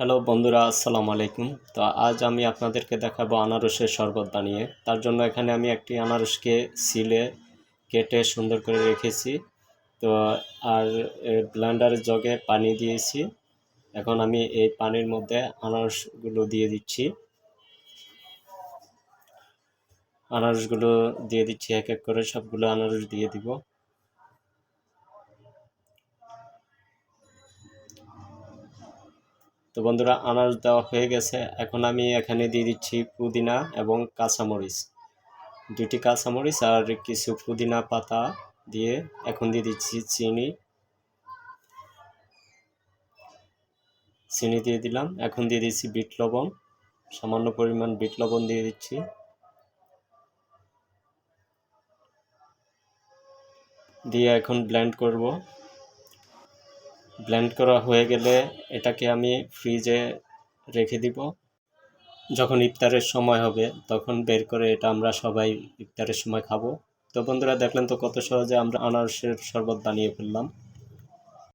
Hello বন্ধুরা, আসসালামু আলাইকুম। তো আজ আমি আপনাদেরকে দেখাবো আনারসের শরবত বানিয়ে। তার জন্য এখানে আমি একটি আনারসকে ছিলে কেটে সুন্দর করে রেখেছি। তো আর ব্লেন্ডারের জগে পানি দিয়েছি। এখন আমি এই পানির মধ্যে আনারসগুলো দিয়ে দিচ্ছি। আনারসগুলো দিয়ে দিচ্ছি, এক এক করে সবগুলো আনারস দিয়ে দিব। তো বন্ধুরা, আনারস দেওয়া হয়ে গেছে। এখন আমি এখানে দিয়ে দিচ্ছি পুদিনা এবং কাঁচামরিচ, দুটি কাঁচামরিচ আর কিছু পুদিনা পাতা দিয়ে এখন দিয়ে দিচ্ছি চিনি। চিনি দিয়ে দিলাম। এখন দিয়ে দিচ্ছি বিট লবণ, সামান্য পরিমাণ বিট লবণ দিয়ে দিচ্ছি। দিয়ে এখন ব্লেন্ড করব। ব্লেন্ড করা হয়ে গেলে এটাকে আমি ফ্রিজে রেখে দিব। যখন ইফতারের সময় হবে তখন বের করে এটা আমরা সবাই ইফতারের সময় খাবো। তো বন্ধুরা, দেখলেন তো কত সহজে আমরা আনারসের শরবত বানিয়ে ফেললাম।